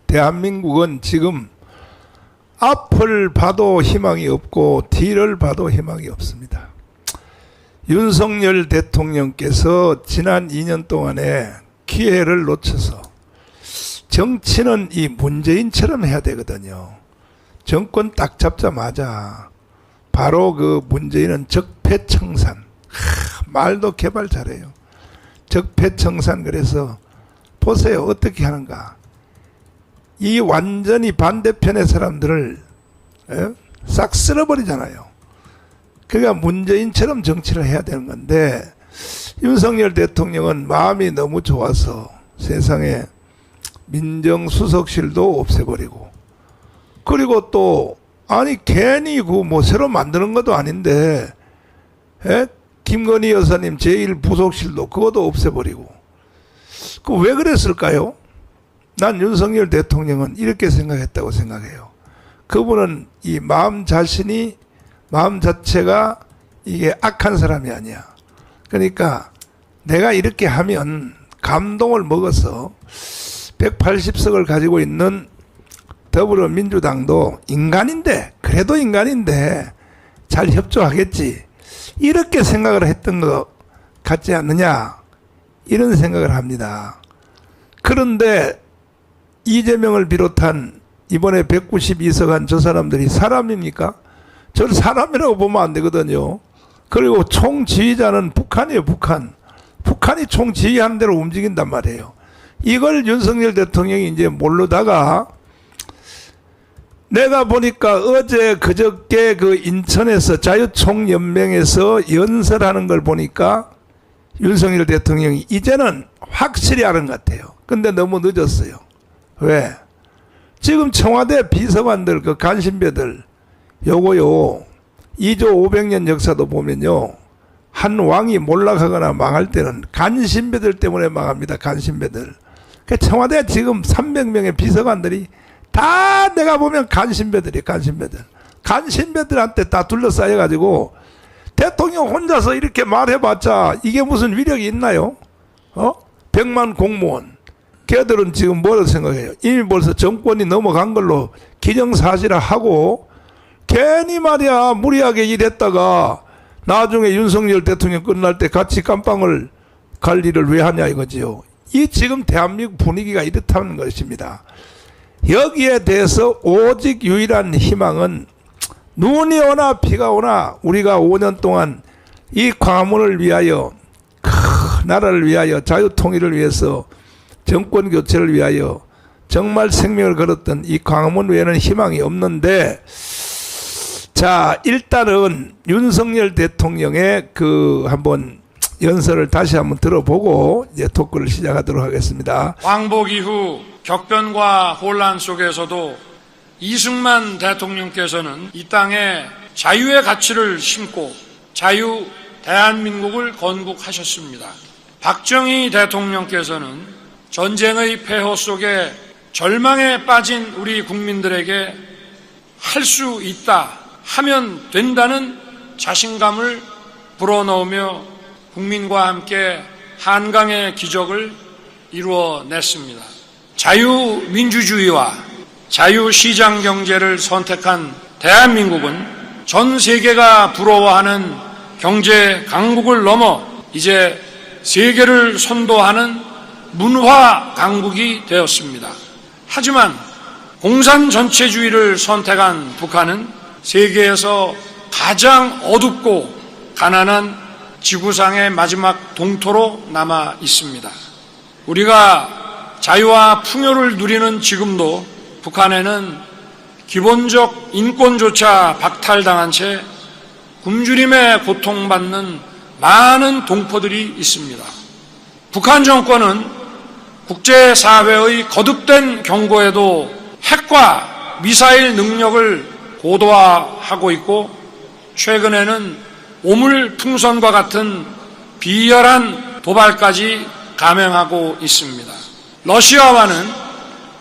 대한민국은 지금 앞을 봐도 희망이 없고 뒤를 봐도 희망이 없습니다. 윤석열 대통령께서 지난 2년 동안에 기회를 놓쳐서 정치는 이 문재인처럼 해야 되거든요. 정권 딱 잡자마자 바로 그 문재인은 적폐청산, 말도 개발 잘해요. 적폐청산. 그래서 보세요 어떻게 하는가. 이 완전히 반대편의 사람들을 싹 쓸어버리잖아요. 그러니까 문재인처럼 정치를 해야 되는 건데 윤석열 대통령은 마음이 너무 좋아서 세상에 민정수석실도 없애버리고, 그리고 또 아니 괜히 그 뭐 새로 만드는 것도 아닌데 김건희 여사님 제1부속실도 그것도 없애버리고, 그 왜 그랬을까요? 난 윤석열 대통령은 이렇게 생각했다고 생각해요. 그분은 이 마음 자체가 이게 악한 사람이 아니야. 그러니까 내가 이렇게 하면 감동을 먹어서 180석을 가지고 있는 더불어민주당도 인간인데, 그래도 인간인데 잘 협조하겠지, 이렇게 생각을 했던 것 같지 않느냐, 이런 생각을 합니다. 그런데 이재명을 비롯한 이번에 192석 한 저 사람들이 사람입니까? 저를 사람이라고 보면 안 되거든요. 그리고 총지휘자는 북한이에요. 북한이 총지휘하는 대로 움직인단 말이에요. 이걸 윤석열 대통령이 이제 모르다가, 내가 보니까 어제 그저께 그 인천에서 자유총연맹에서 연설하는 걸 보니까 윤석열 대통령이 이제는 확실히 아는 것 같아요. 근데 너무 늦었어요. 왜? 지금 청와대 비서관들 그 간신배들 요거요 2조 500년 역사도 보면요, 한 왕이 몰락하거나 망할 때는 간신배들 때문에 망합니다. 간신배들. 청와대 지금 300명의 비서관들이 다 내가 보면 간신배들이에요. 간신배들한테 다 둘러싸여 가지고 대통령 혼자서 이렇게 말해봤자 이게 무슨 위력이 있나요? 100만 공무원, 걔들은 지금 뭐라고 생각해요? 이미 벌써 정권이 넘어간 걸로 기정사실화하고, 괜히 말이야 무리하게 일했다가 나중에 윤석열 대통령 끝날 때 같이 깜빵을 갈 일을 왜 하냐 이거지요. 이 지금 대한민국 분위기가 이렇다는 것입니다. 여기에 대해서 오직 유일한 희망은 눈이 오나 비가 오나 우리가 5년 동안 이 광화문을 위하여, 나라를 위하여, 자유통일을 위해서, 정권 교체를 위하여 정말 생명을 걸었던 이 광화문 외에는 희망이 없는데, 자 일단은 윤석열 대통령의 그 한번 연설을 다시 한번 들어보고 이제 토크를 시작하도록 하겠습니다. 광복 이후 격변과 혼란 속에서도 이승만 대통령께서는 이 땅에 자유의 가치를 심고 자유 대한민국을 건국하셨습니다. 박정희 대통령께서는 전쟁의 폐허 속에 절망에 빠진 우리 국민들에게 할 수 있다, 하면 된다는 자신감을 불어넣으며 국민과 함께 한강의 기적을 이루어냈습니다. 자유민주주의와 자유시장경제를 선택한 대한민국은 전 세계가 부러워하는 경제 강국을 넘어 이제 세계를 선도하는 문화 강국이 되었습니다. 하지만 공산 전체주의를 선택한 북한은 세계에서 가장 어둡고 가난한 지구상의 마지막 동토로 남아 있습니다. 우리가 자유와 풍요를 누리는 지금도 북한에는 기본적 인권조차 박탈당한 채 굶주림에 고통받는 많은 동포들이 있습니다. 북한 정권은 국제사회의 거듭된 경고에도 핵과 미사일 능력을 고도화하고 있고, 최근에는 오물풍선과 같은 비열한 도발까지 감행하고 있습니다. 러시아와는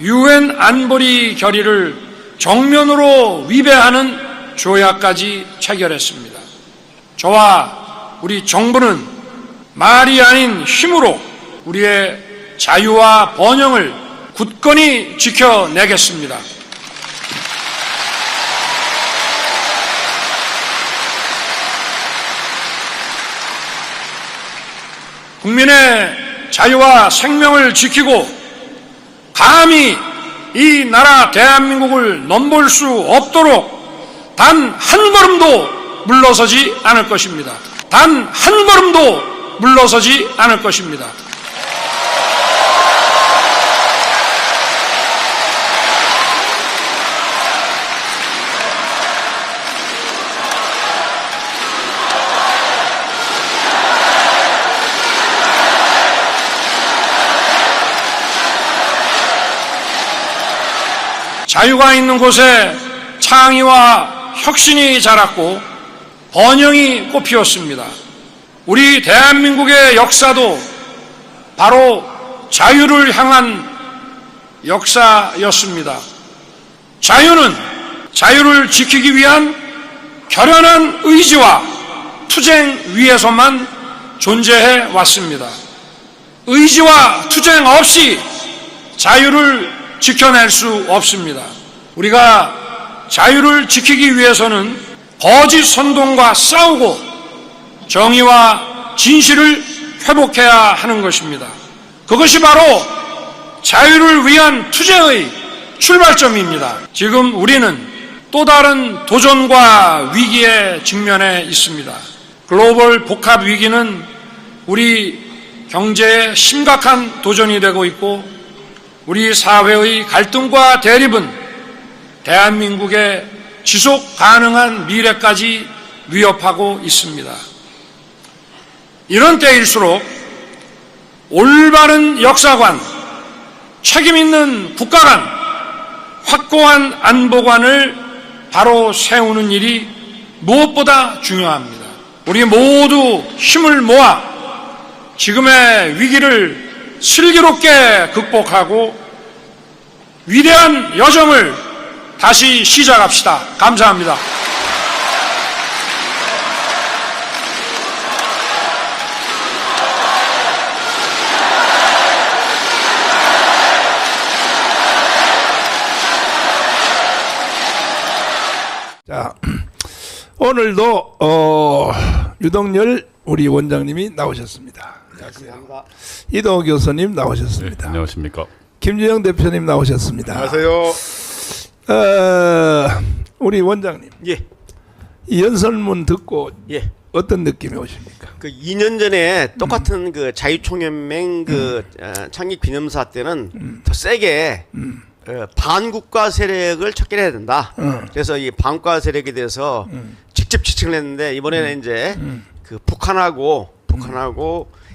UN 안보리 결의를 정면으로 위배하는 조약까지 체결했습니다. 저와 우리 정부는 말이 아닌 힘으로 우리의 자유와 번영을 굳건히 지켜내겠습니다. 국민의 자유와 생명을 지키고 감히 이 나라 대한민국을 넘볼 수 없도록 단 한 걸음도 물러서지 않을 것입니다. 단 한 걸음도 물러서지 않을 것입니다. 자유가 있는 곳에 창의와 혁신이 자랐고 번영이 꽃피웠습니다. 우리 대한민국의 역사도 바로 자유를 향한 역사였습니다. 자유는 자유를 지키기 위한 결연한 의지와 투쟁 위에서만 존재해 왔습니다. 의지와 투쟁 없이 자유를 지켜낼 수 없습니다. 우리가 자유를 지키기 위해서는 거짓 선동과 싸우고 정의와 진실을 회복해야 하는 것입니다. 그것이 바로 자유를 위한 투쟁의 출발점입니다. 지금 우리는 또 다른 도전과 위기에 직면해 있습니다. 글로벌 복합 위기는 우리 경제에 심각한 도전이 되고 있고 우리 사회의 갈등과 대립은 대한민국의 지속 가능한 미래까지 위협하고 있습니다. 이런 때일수록 올바른 역사관, 책임 있는 국가관, 확고한 안보관을 바로 세우는 일이 무엇보다 중요합니다. 우리 모두 힘을 모아 지금의 위기를 슬기롭게 극복하고 위대한 여정을 다시 시작합시다. 감사합니다. 자, 오늘도 유동열 우리 원장님이 나오셨습니다. 감사합니다. 이동호 교수님 나오셨습니다. 네, 안녕하십니까. 김주영 대표님 나오셨습니다. 안녕하세요. 우리 원장님, 예, 이 연설문 듣고 예. 어떤 느낌이 오십니까? 그 2년 전에 똑같은 그 자유총연맹 그 창립 기념사 때는 더 세게 반국가 세력을 척결해야 된다. 그래서 이 반국가 세력에 대해서 직접 지칭을 했는데 이번에는 이제 그 북한하고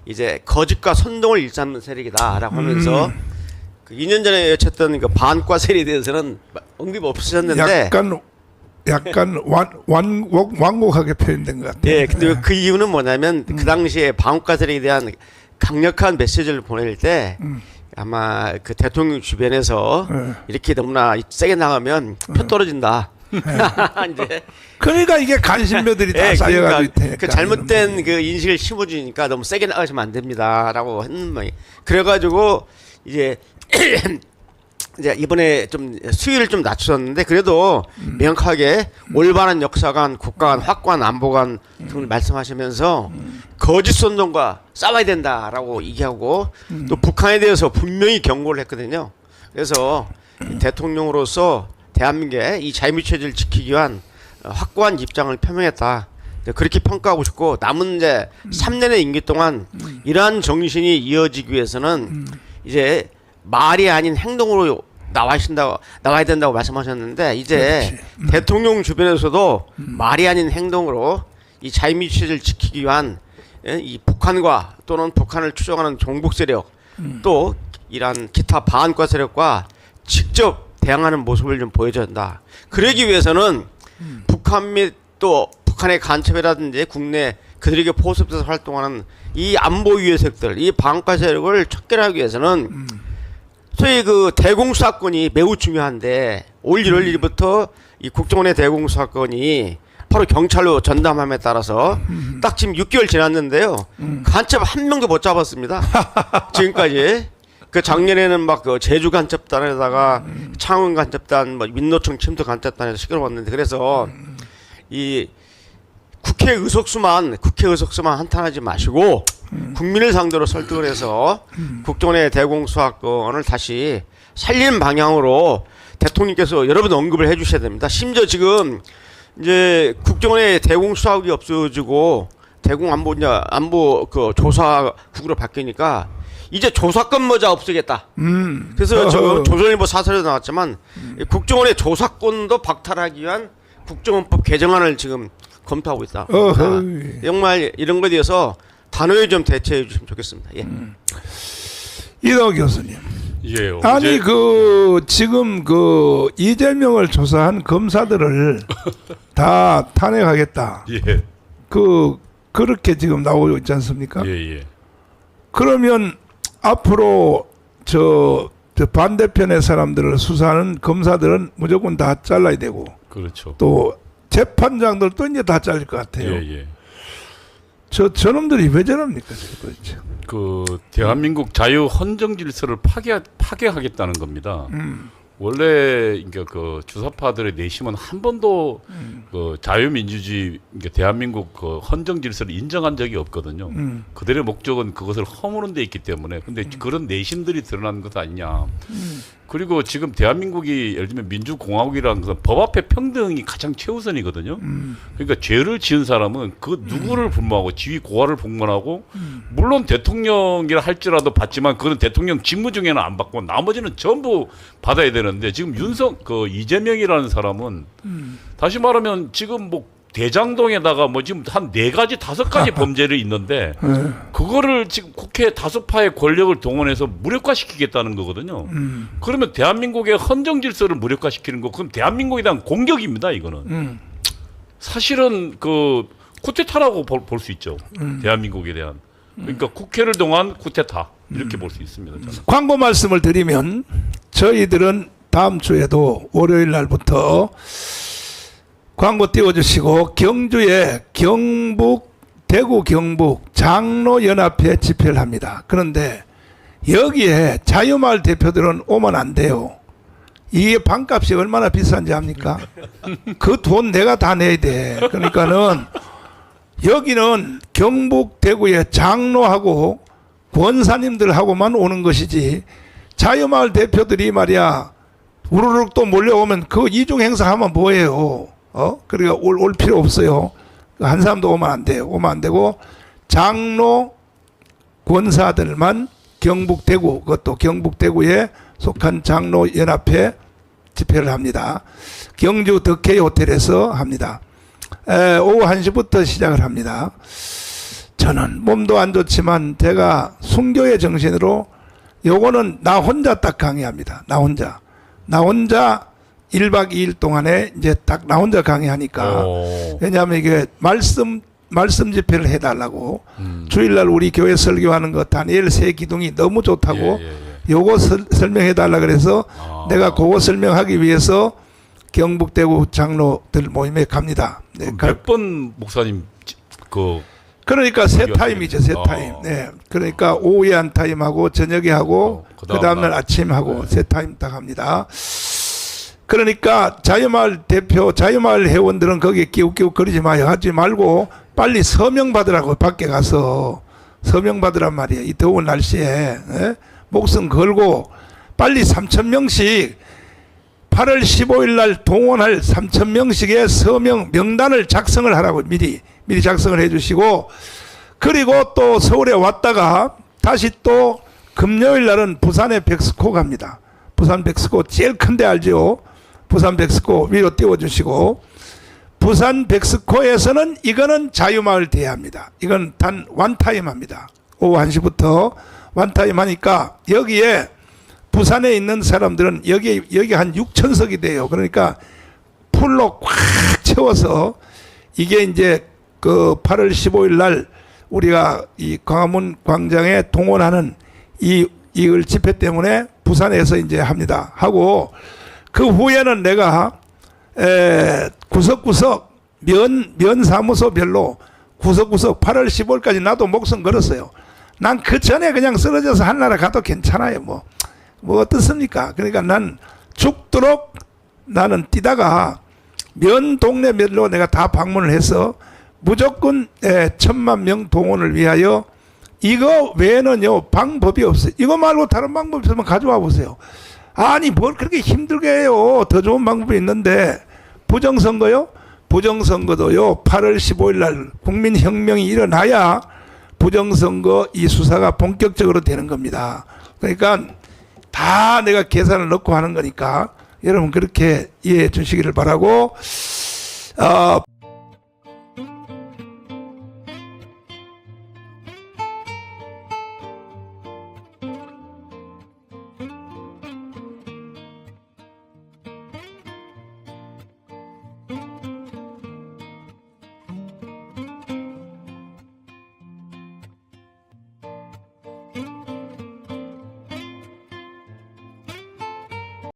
이제 거짓과 선동을 일삼는 세력이다라고 하면서 그 2년 전에 외쳤던 그 반국가 세력에 대해서는 언급 없으셨는데 약간 완곡하게 표현된 것 같아요. 예, 근데 그 이유는 뭐냐면 그 당시에 반국가 세력에 대한 강력한 메시지를 보낼 때 아마 그 대통령 주변에서 이렇게 너무나 세게 나가면 표 떨어진다. 이제 그러니까 이게 간신배들이 다 예, 쌓여가지고 있다니까. 그 잘못된 그 인식을 심어주니까 너무 세게 나가시면 안 됩니다라고 했는 모양이. 그래가지고 이제 이제 이번에 좀 수위를 좀 낮추었는데 그래도 명확하게 올바른 역사관, 국가관, 확고한 안보관 등을 말씀하시면서 거짓 선동과 싸워야 된다라고 얘기하고 또 북한에 대해서 분명히 경고를 했거든요. 그래서 대통령으로서 대한민국의 이 자유민주주의를 지키기 위한 확고한 입장을 표명했다. 그렇게 평가하고 싶고 남은 이제 3년의 임기 동안 이러한 정신이 이어지기 위해서는 이제 말이 아닌 행동으로 나와야 된다고 말씀하셨는데 이제 대통령 주변에서도 말이 아닌 행동으로 이 자유민주주의를 지키기 위한 이 북한과 또는 북한을 추종하는 종북 세력 또 이러한 기타 반국가 세력과 직접 대항하는 모습을 좀 보여줘야 한다. 그러기 위해서는 북한 및 또 북한의 간첩이라든지 국내 그들에게 포섭돼서 활동하는 이 안보위의 세력들, 이 반국가 세력을 척결하기 위해서는 소위 그 대공수사권이 매우 중요한데 올 1월 1일부터 이 국정원의 대공수사권이 바로 경찰로 전담함에 따라서 딱 지금 6개월 지났는데요. 간첩 한 명도 못 잡았습니다. 지금까지. 그 작년에는 막 그 제주 간첩단에다가 창원 간첩단, 뭐 민노총 침투 간첩단에서 시끄러웠는데 그래서 이 국회 의석수만 한탄하지 마시고 국민을 상대로 설득을 해서 국정원의 대공수사권을 다시 살리는 방향으로 대통령께서 여러 번 언급을 해주셔야 됩니다. 심지어 지금 이제 국정원의 대공수사국이 없어지고 대공안보 그 조사국으로 바뀌니까 이제 조사권마저 없애겠다. 그래서 저 조선일보 사설에 나왔지만 국정원의 조사권도 박탈하기 위한 국정원법 개정안을 지금 검토하고 있다. 정말 이런 것에 대해서 단호히 좀 대처해 주시면 좋겠습니다. 예. 이동호 교수님. 예, 아니 그 지금 그 이재명을 조사한 검사들을 다 탄핵하겠다. 예, 그렇게 지금 나오고 있지 않습니까? 예. 그러면 앞으로 저 반대편의 사람들을 수사하는 검사들은 무조건 다 잘라야 되고, 그렇죠. 또 재판장들도 이제 다 잘릴 것 같아요. 예. 저놈들이 왜 저럽니까 도대체? 그 대한민국 자유 헌정 질서를 파괴하겠다는 겁니다. 원래 그러니까 그 주사파들의 내심은 한 번도 그 자유민주주의 그러니까 대한민국 그 헌정 질서를 인정한 적이 없거든요. 그들의 목적은 그것을 허무는 데 있기 때문에. 근데 그런 내심들이 드러난 것 아니냐. 그리고 지금 대한민국이 예를 들면 민주공화국이라는 것은 법 앞에 평등이 가장 최우선이거든요. 그러니까 죄를 지은 사람은 그 누구를 불문하고 지위 고하를 복문하고 물론 대통령이라 할지라도 받지만 그건 대통령 직무 중에는 안 받고 나머지는 전부 받아야 되는데 지금 이재명이라는 사람은 다시 말하면 지금 뭐 대장동에다가 뭐 지금 한 4가지 5가지 범죄를 있는데 그거를 지금 국회 다수파의 권력을 동원해서 무력화시키겠다는 거거든요. 그러면 대한민국의 헌정 질서를 무력화시키는 거 그럼 대한민국에 대한 공격입니다. 이거는 사실은 그 쿠데타라고 볼 수 있죠. 대한민국에 대한 그러니까 국회를 동한 쿠데타 이렇게 볼 수 있습니다. 저는. 광고 말씀을 드리면 저희들은 다음 주에도 월요일 날부터 광고 띄워주시고 경주에 대구 경북 장로연합회 집회를 합니다. 그런데 여기에 자유마을 대표들은 오면 안 돼요. 이게 방값이 얼마나 비싼지 압니까? 그 돈 내가 다 내야 돼. 그러니까는 여기는 경북 대구의 장로하고 권사님들하고만 오는 것이지 자유마을 대표들이 말이야 우르륵 또 몰려오면 그 이중 행사하면 뭐예요? 그러니까 올 필요 없어요. 한 사람도 오면 안 돼요. 오면 안 되고 장로 권사들만 경북 대구 그것도 경북 대구에 속한 장로 연합회 집회를 합니다. 경주 덕케이 호텔에서 합니다. 오후 1시부터 시작을 합니다. 저는 몸도 안 좋지만 제가 순교의 정신으로 요거는 나 혼자 딱 강의합니다. 나 혼자 1박 2일 동안에 이제 딱 나 혼자 강의하니까 왜냐하면 이게 말씀 집회를 해달라고 주일날 우리 교회 설교하는 거 다니엘 새 기둥이 너무 좋다고 요거 설명해달라 그래서 내가 그거 설명하기 위해서 경북 대구 장로들 모임에 갑니다. 네, 몇 번 목사님 그러니까 세 타임이죠. 세 타임. 네. 그러니까 오후에 한 타임하고 저녁에 하고 그 다음날 아침 하고 세 타임 딱 합니다. 그러니까 자유마을 대표, 자유마을 회원들은 거기에 끼우끼우 거리지 마요. 하지 말고 빨리 서명 받으라고 밖에 가서 서명 받으란 말이에요. 이 더운 날씨에 목숨 걸고 빨리 3,000명씩 8월 15일 날 동원할 3,000명씩의 서명 명단을 작성을 하라고 미리 작성을 해주시고 그리고 또 서울에 왔다가 다시 또 금요일 날은 부산에 백스코 갑니다. 부산 백스코 제일 큰데 알죠? 부산 백스코 위로 띄워주시고 부산 백스코에서는 이거는 자유마을 대회합니다. 이건 단 원타임 합니다. 오후 1시부터 원타임 하니까 여기에 부산에 있는 사람들은 여기 한 6,000석이 돼요. 그러니까 풀로 꽉 채워서 이게 이제 그 8월 15일 날 우리가 이 광화문 광장에 동원하는 이걸 집회 때문에 부산에서 이제 합니다. 하고 그 후에는 내가 구석구석 면 사무소별로 구석구석 8월 15일까지 나도 목숨 걸었어요. 난 그 전에 그냥 쓰러져서 한나라 가도 괜찮아요. 뭐 어떻습니까? 그러니까 난 죽도록 나는 뛰다가 면 동네 면로 내가 다 방문을 해서 무조건 1,000만 명 동원을 위하여 이거 외에는요 방법이 없어요. 이거 말고 다른 방법 있으면 가져와 보세요. 아니 뭘 그렇게 힘들게 해요. 더 좋은 방법이 있는데 부정선거요? 부정선거도요 8월 15일 날 국민혁명이 일어나야 부정선거 이 수사가 본격적으로 되는 겁니다. 그러니까 다 내가 계산을 넣고 하는 거니까 여러분 그렇게 이해해 주시기를 바라고